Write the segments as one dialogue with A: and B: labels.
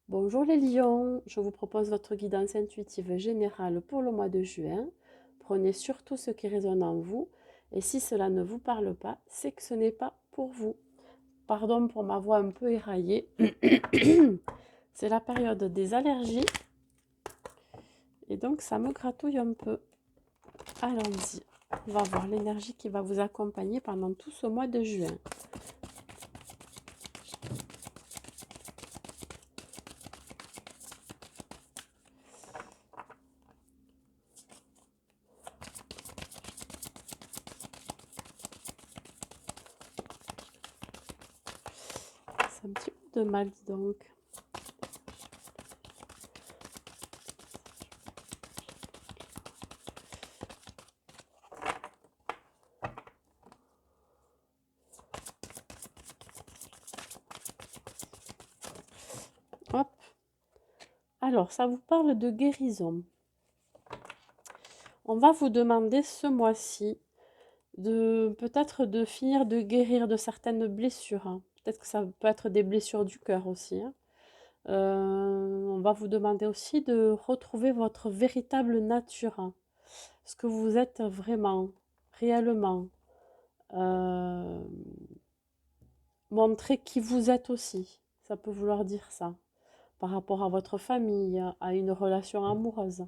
A: Bonjour les lions, je vous propose votre guidance intuitive générale pour le mois de juin. Prenez surtout ce qui résonne en vous et si cela ne vous parle pas, c'est que ce n'est pas pour vous. Pardon pour ma voix un peu éraillée. C'est la période des allergies et donc ça me gratouille un peu. Allons-y, on va voir l'énergie qui va vous accompagner pendant tout ce mois de juin. C'est un petit peu de mal, dis donc. Hop. Alors, ça vous parle de guérison. On va vous demander ce mois-ci de peut-être de finir de guérir de certaines blessures, hein. Peut-être que ça peut être des blessures du cœur aussi, hein. On va vous demander aussi de retrouver votre véritable nature, hein. Ce que vous êtes vraiment, réellement. Euh, Montrer qui vous êtes aussi. Ça peut vouloir dire ça. Par rapport à votre famille, à une relation amoureuse.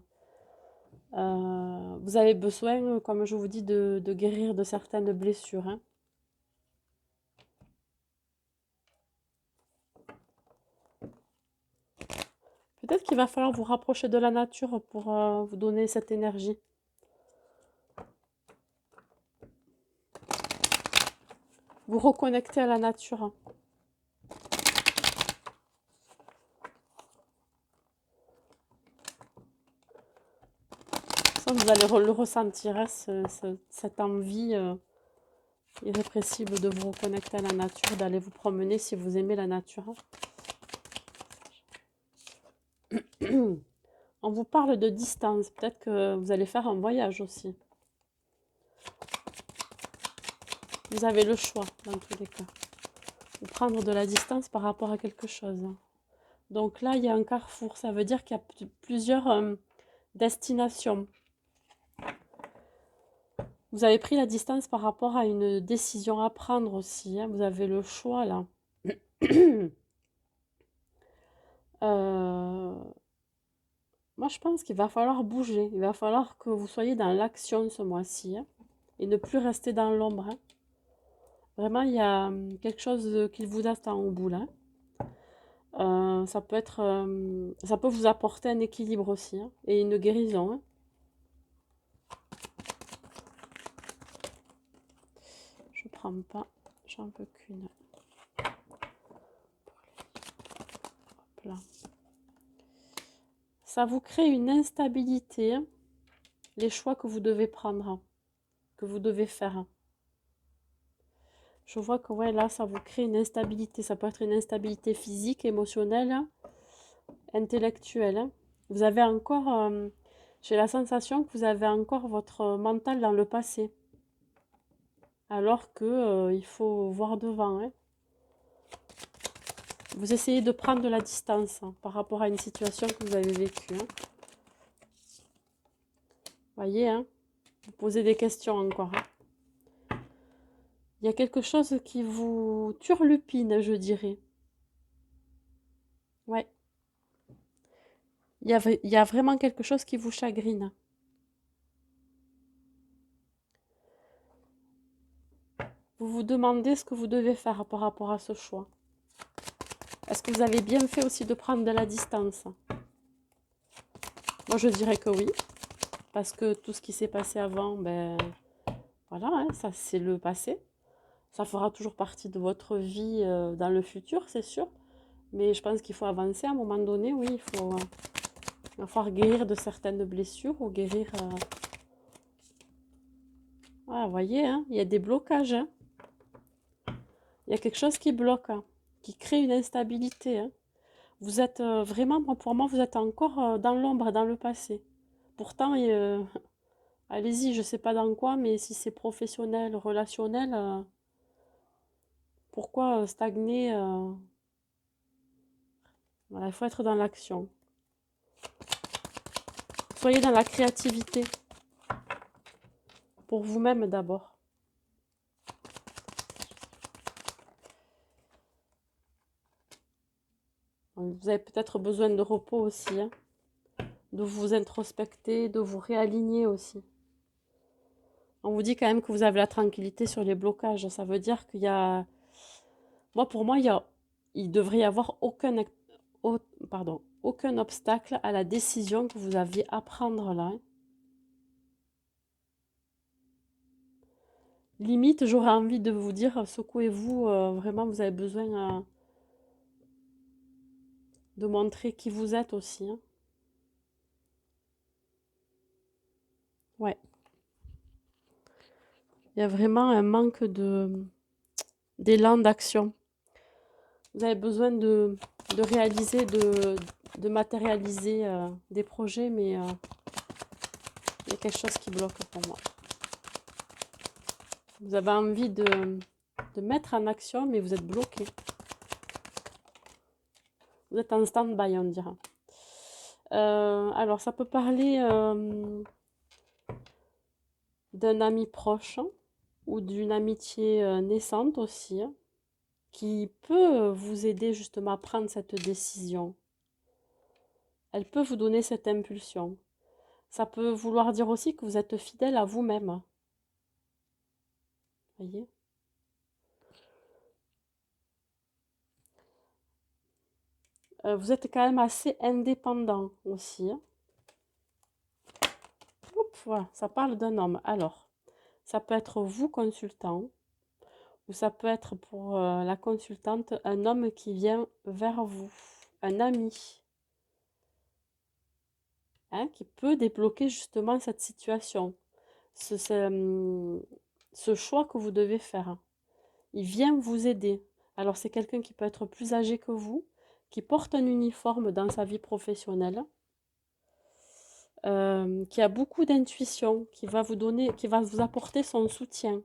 A: Vous avez besoin, comme je vous dis, de guérir de certaines blessures, hein. Peut-être qu'il va falloir vous rapprocher de la nature pour vous donner cette énergie. Vous reconnecter à la nature. Ça, vous allez le ressentir, hein, cette envie irrépressible de vous reconnecter à la nature, d'aller vous promener si vous aimez la nature. On vous parle de distance. Peut-être que vous allez faire un voyage aussi. Vous avez le choix dans tous les cas. Ou prendre de la distance par rapport à quelque chose. Donc là, il y a un carrefour. Ça veut dire qu'il y a plusieurs destinations. Vous avez pris la distance par rapport à une décision à prendre aussi, hein. Vous avez le choix là. Moi, je pense qu'il va falloir bouger. Il va falloir que vous soyez dans l'action ce mois-ci, hein, et ne plus rester dans l'ombre, hein. Vraiment, il y a quelque chose qui vous attend au bout là. Ça peut être, ça peut vous apporter un équilibre aussi, hein, et une guérison, hein. Je prends pas, j'en veux qu'une. Hop là. Ça vous crée une instabilité, hein, les choix que vous devez prendre, hein, que vous devez faire, hein. Je vois que ouais, là, ça vous crée une instabilité. Ça peut être une instabilité physique, émotionnelle, hein, intellectuelle, hein. Vous avez encore, j'ai la sensation que vous avez encore votre mental dans le passé. Alors que il faut voir devant, hein. Vous essayez de prendre de la distance, hein, par rapport à une situation que vous avez vécue, hein. Voyez, hein, vous posez des questions encore, hein. Il y a quelque chose qui vous turlupine, je dirais. Ouais. Il y a vraiment quelque chose qui vous chagrine. Vous vous demandez ce que vous devez faire par rapport à ce choix. Est-ce que vous avez bien fait aussi de prendre de la distance? Moi, je dirais que oui. Parce que tout ce qui s'est passé avant, ben voilà, hein, ça c'est le passé. Ça fera toujours partie de votre vie dans le futur, c'est sûr. Mais je pense qu'il faut avancer à un moment donné, oui. Il va falloir guérir de certaines blessures ou guérir... Ah, vous voyez, hein, il y a des blocages, hein. Il y a quelque chose qui bloque, hein, qui crée une instabilité, hein. Vous êtes vraiment, pour moi, vous êtes encore dans l'ombre, dans le passé. Pourtant, allez-y, je ne sais pas dans quoi, mais si c'est professionnel, relationnel, pourquoi stagner Voilà, il faut être dans l'action. Soyez dans la créativité. Pour vous-même d'abord. Vous avez peut-être besoin de repos aussi, hein, de vous introspecter, de vous réaligner aussi. On vous dit quand même que vous avez la tranquillité sur les blocages. Ça veut dire qu'il y a... Pour moi, il devrait y avoir aucun obstacle à la décision que vous aviez à prendre là, hein. Limite, j'aurais envie de vous dire, secouez-vous, vraiment, vous avez besoin de montrer qui vous êtes aussi, hein. Ouais. Il y a vraiment un manque d'élan d'action. Vous avez besoin de réaliser, de matérialiser des projets, mais il y a quelque chose qui bloque pour moi. Vous avez envie de mettre en action, mais vous êtes bloqué. Vous êtes en stand-by, on dira. Alors, ça peut parler d'un ami proche, hein, ou d'une amitié naissante aussi, hein, qui peut vous aider justement à prendre cette décision. Elle peut vous donner cette impulsion. Ça peut vouloir dire aussi que vous êtes fidèle à vous-même. Voyez ? Vous êtes quand même assez indépendant aussi, hein. Oups, voilà, ça parle d'un homme. Alors, ça peut être vous, consultant, ou ça peut être pour la consultante, un homme qui vient vers vous, un ami, hein, qui peut débloquer justement cette situation, ce choix que vous devez faire. Il vient vous aider. Alors, c'est quelqu'un qui peut être plus âgé que vous, qui porte un uniforme dans sa vie professionnelle, qui a beaucoup d'intuition, qui va vous apporter son soutien.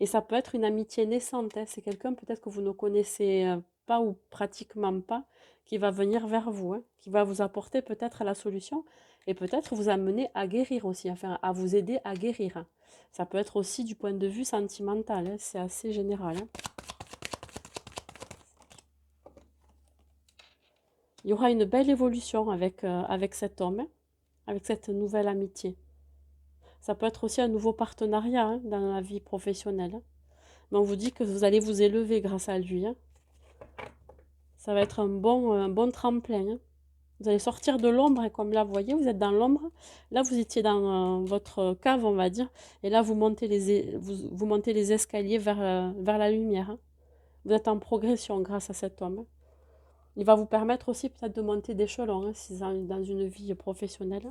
A: Et ça peut être une amitié naissante, hein. C'est quelqu'un peut-être que vous ne connaissez pas ou pratiquement pas, qui va venir vers vous, hein, qui va vous apporter peut-être la solution et peut-être vous amener à guérir aussi, enfin, à vous aider à guérir, hein. Ça peut être aussi du point de vue sentimental, hein, c'est assez général, hein. Il y aura une belle évolution avec cet homme, hein, avec cette nouvelle amitié. Ça peut être aussi un nouveau partenariat, hein, dans la vie professionnelle, hein. Mais on vous dit que vous allez vous élever grâce à lui, hein. Ça va être un bon tremplin, hein. Vous allez sortir de l'ombre, et comme là, vous voyez, vous êtes dans l'ombre. Là, vous étiez dans votre cave, on va dire. Et là, vous montez vous montez les escaliers vers la lumière, hein. Vous êtes en progression grâce à cet homme, hein. Il va vous permettre aussi peut-être de monter d'échelon, hein, si dans une vie professionnelle.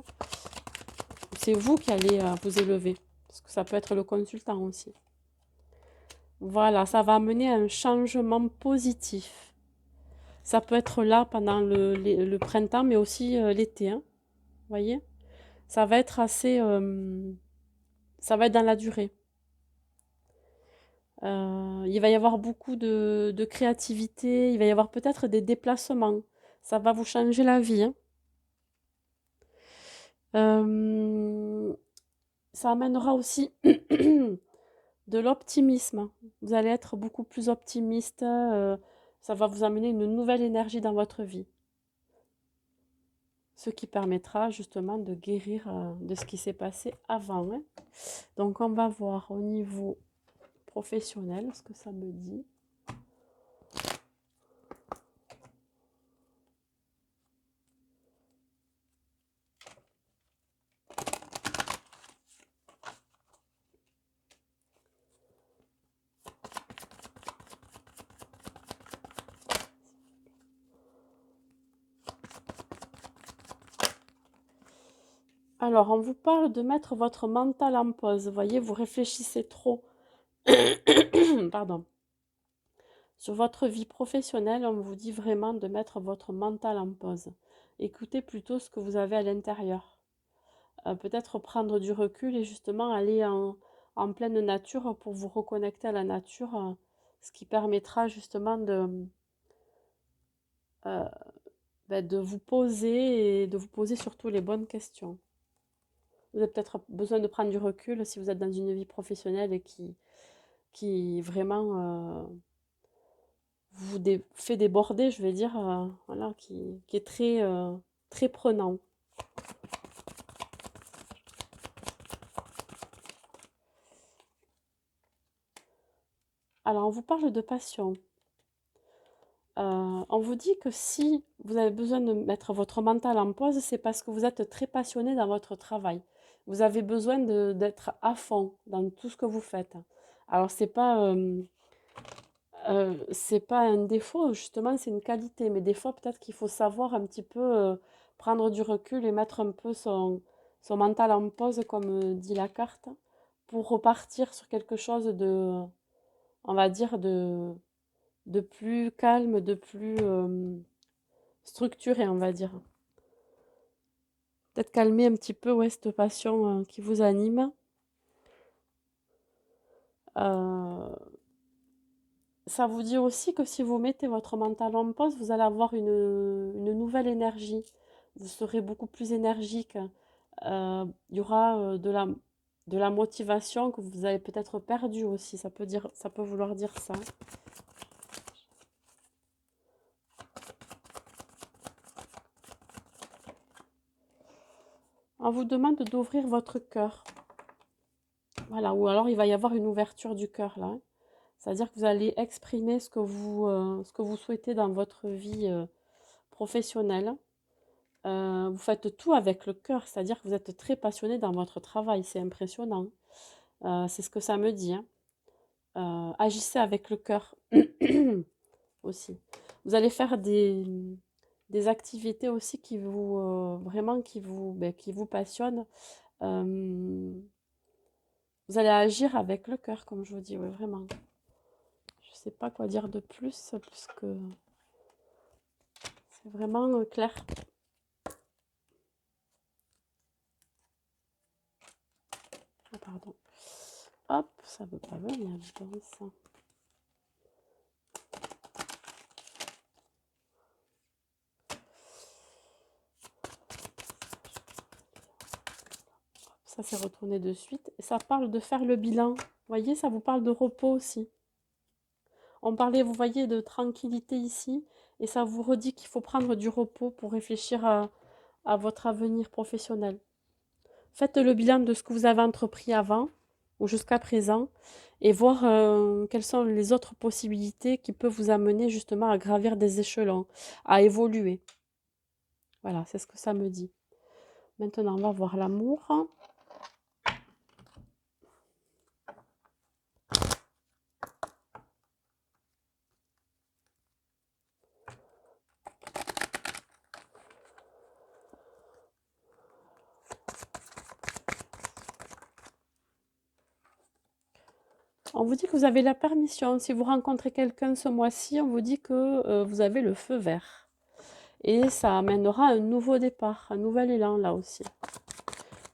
A: C'est vous qui allez vous élever. Parce que ça peut être le consultant aussi. Voilà, ça va amener à un changement positif. Ça peut être là pendant le printemps, mais aussi l'été, hein. Vous voyez? Ça va être assez... ça va être dans la durée. Il va y avoir beaucoup de créativité. Il va y avoir peut-être des déplacements. Ça va vous changer la vie, hein. Ça amènera aussi de l'optimisme. Vous allez être beaucoup plus optimiste. Ça va vous amener une nouvelle énergie dans votre vie. Ce qui permettra justement de guérir de ce qui s'est passé avant, hein. Donc, on va voir au niveau professionnel ce que ça me dit. Alors, on vous parle de mettre votre mental en pause. Vous voyez, vous réfléchissez trop. Pardon. Sur votre vie professionnelle, on vous dit vraiment de mettre votre mental en pause. Écoutez plutôt ce que vous avez à l'intérieur. Peut-être prendre du recul et justement aller en pleine nature pour vous reconnecter à la nature, ce qui permettra justement de de vous poser et de vous poser surtout les bonnes questions. Vous avez peut-être besoin de prendre du recul si vous êtes dans une vie professionnelle et qui vraiment vous fait déborder, je vais dire, voilà, qui est très prenant. Alors, on vous parle de passion. On vous dit que si vous avez besoin de mettre votre mental en pause, c'est parce que vous êtes très passionné dans votre travail. Vous avez besoin d'être à fond dans tout ce que vous faites. Alors, c'est pas un défaut, justement, c'est une qualité. Mais des fois, peut-être qu'il faut savoir un petit peu prendre du recul et mettre un peu son mental en pause, comme dit la carte, pour repartir sur quelque chose de, on va dire, de plus calme, de plus structuré, on va dire. Peut-être calmer un petit peu, ouais, cette passion qui vous anime. Euh, Ça vous dit aussi que si vous mettez votre mental en pause, vous allez avoir une nouvelle énergie. Vous serez beaucoup plus énergique. Il y aura de la motivation que vous avez peut-être perdue aussi. Ça peut vouloir dire ça. On vous demande d'ouvrir votre cœur. Voilà, ou alors il va y avoir une ouverture du cœur là. C'est-à-dire que vous allez exprimer ce que vous souhaitez dans votre vie professionnelle. Vous faites tout avec le cœur, c'est-à-dire que vous êtes très passionné dans votre travail, c'est impressionnant. C'est ce que ça me dit, hein. Agissez avec le cœur aussi. Vous allez faire des activités aussi qui vous vraiment qui vous passionnent. Euh, vous allez agir avec le cœur, comme je vous dis, oui, vraiment. Je ne sais pas quoi dire de plus, puisque c'est vraiment clair. Ah, pardon. Hop, ça ne veut pas venir, ça. Ça s'est retourné de suite. Et ça parle de faire le bilan. Vous voyez, ça vous parle de repos aussi. On parlait, vous voyez, de tranquillité ici. Et ça vous redit qu'il faut prendre du repos pour réfléchir à votre avenir professionnel. Faites le bilan de ce que vous avez entrepris avant ou jusqu'à présent et voir quelles sont les autres possibilités qui peuvent vous amener justement à gravir des échelons, à évoluer. Voilà, c'est ce que ça me dit. Maintenant, on va voir l'amour. On vous dit que vous avez la permission. Si vous rencontrez quelqu'un ce mois-ci, on vous dit que vous avez le feu vert. Et ça amènera un nouveau départ, un nouvel élan là aussi.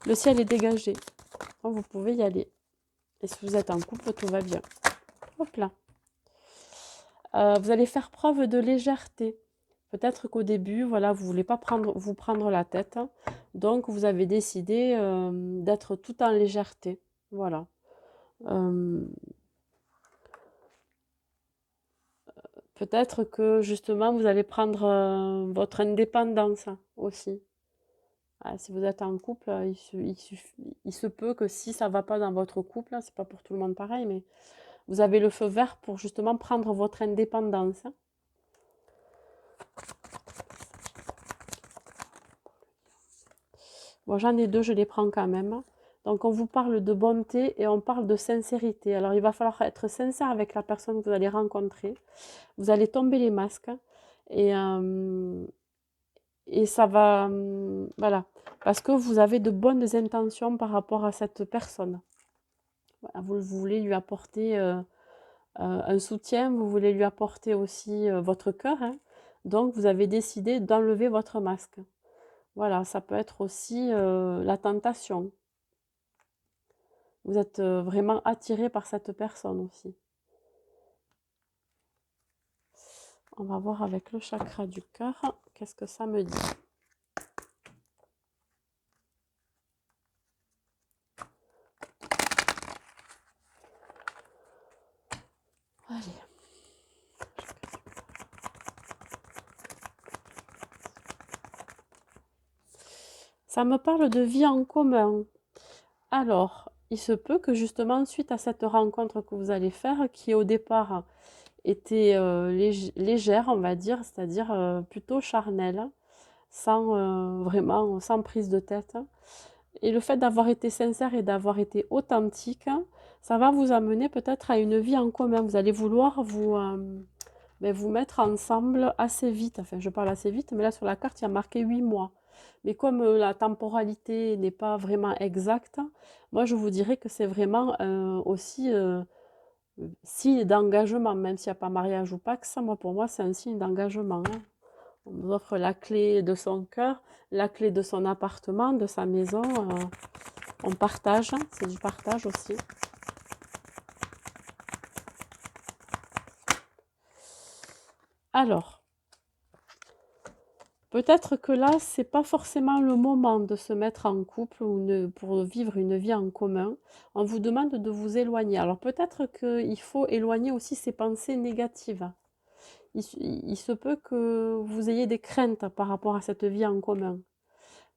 A: Le ciel est dégagé. Donc vous pouvez y aller. Et si vous êtes en couple, tout va bien. Hop là. Vous allez faire preuve de légèreté. Peut-être qu'au début, voilà, vous ne voulez pas vous prendre la tête. Donc vous avez décidé d'être tout en légèreté. Voilà. Peut-être que justement, vous allez prendre votre indépendance aussi. Ah, si vous êtes en couple, il se peut que si ça ne va pas dans votre couple, c'est pas pour tout le monde pareil, mais vous avez le feu vert pour justement prendre votre indépendance. Bon, j'en ai deux, je les prends quand même. Donc, on vous parle de bonté et on parle de sincérité. Alors, il va falloir être sincère avec la personne que vous allez rencontrer. Vous allez tomber les masques et, euh, et ça va, voilà, parce que vous avez de bonnes intentions par rapport à cette personne. Voilà, vous voulez lui apporter un soutien, vous voulez lui apporter aussi votre cœur, hein. Donc, vous avez décidé d'enlever votre masque. Voilà, ça peut être aussi la tentation. Vous êtes vraiment attiré par cette personne aussi. On va voir avec le chakra du cœur, qu'est-ce que ça me dit. Allez. Ça me parle de vie en commun. Alors, il se peut que justement, suite à cette rencontre que vous allez faire, qui au départ était légère, on va dire, c'est-à-dire plutôt charnelle, vraiment, sans prise de tête. Et le fait d'avoir été sincère et d'avoir été authentique, ça va vous amener peut-être à une vie en commun. Vous allez vouloir vous mettre ensemble assez vite. Enfin, je parle assez vite, mais là sur la carte, il y a marqué 8 mois. Mais comme la temporalité n'est pas vraiment exacte, moi je vous dirais que c'est vraiment aussi signe d'engagement, même s'il n'y a pas mariage ou pas, que ça, moi pour moi, c'est un signe d'engagement. Hein. On nous offre la clé de son cœur, la clé de son appartement, de sa maison. On partage, c'est du partage aussi. Alors, peut-être que là, c'est pas forcément le moment de se mettre en couple ou pour vivre une vie en commun. On vous demande de vous éloigner. Alors peut-être qu'il faut éloigner aussi ces pensées négatives. Il se peut que vous ayez des craintes par rapport à cette vie en commun.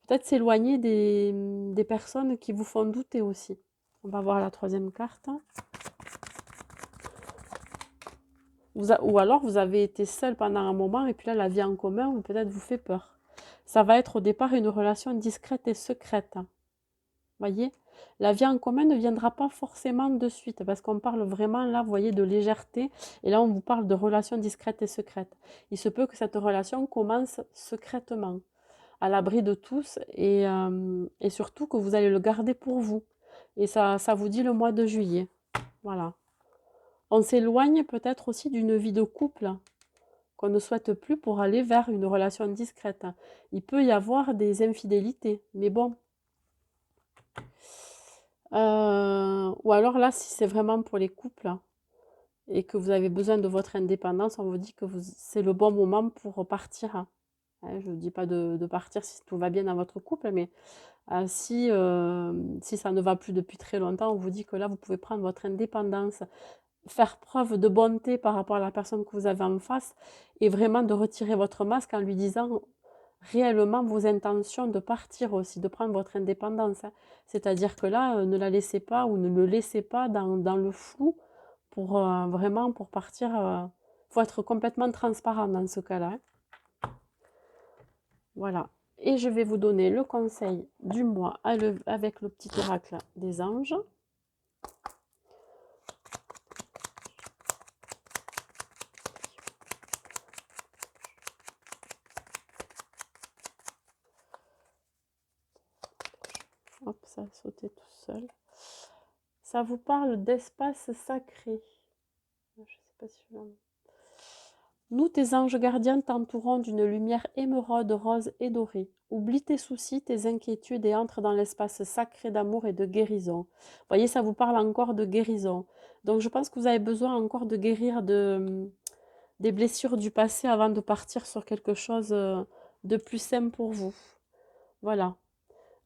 A: Peut-être s'éloigner des personnes qui vous font douter aussi. On va voir la troisième carte. Ou alors vous avez été seul pendant un moment et puis là la vie en commun peut-être vous fait peur. Ça va être au départ une relation discrète et secrète. Voyez, la vie en commun ne viendra pas forcément de suite parce qu'on parle vraiment là, vous voyez, de légèreté et là on vous parle de relation discrète et secrète. Il se peut que cette relation commence secrètement, à l'abri de tous et surtout que vous allez le garder pour vous. Et ça vous dit le mois de juillet. Voilà. On s'éloigne peut-être aussi d'une vie de couple qu'on ne souhaite plus pour aller vers une relation discrète. Il peut y avoir des infidélités, mais bon. Ou alors là, si c'est vraiment pour les couples et que vous avez besoin de votre indépendance, on vous dit que c'est le bon moment pour partir. Hein, je ne dis pas de partir si tout va bien dans votre couple, mais si ça ne va plus depuis très longtemps, on vous dit que là, vous pouvez prendre votre indépendance, faire preuve de bonté par rapport à la personne que vous avez en face et vraiment de retirer votre masque en lui disant réellement vos intentions de partir aussi, de prendre votre indépendance. Hein. C'est-à-dire que là, ne la laissez pas ou ne le laissez pas dans le flou pour vraiment pour partir. Faut être complètement transparent dans ce cas-là. Hein. Voilà. Et je vais vous donner le conseil du mois avec le petit oracle des anges. Hop, ça a sauté tout seul. Ça vous parle d'espace sacré. Je ne sais pas si je... Nous, tes anges gardiens, t'entourons d'une lumière émeraude, rose et dorée. Oublie tes soucis, tes inquiétudes et entre dans l'espace sacré d'amour et de guérison. Vous voyez, ça vous parle encore de guérison. Donc, je pense que vous avez besoin encore de guérir des blessures du passé avant de partir sur quelque chose de plus sain pour vous. Voilà.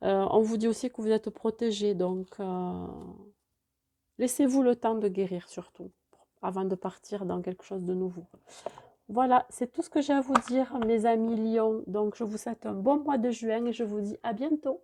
A: On vous dit aussi que vous êtes protégé, donc laissez-vous le temps de guérir surtout, avant de partir dans quelque chose de nouveau. Voilà, c'est tout ce que j'ai à vous dire, mes amis lions. Donc, je vous souhaite un bon mois de juin et je vous dis à bientôt.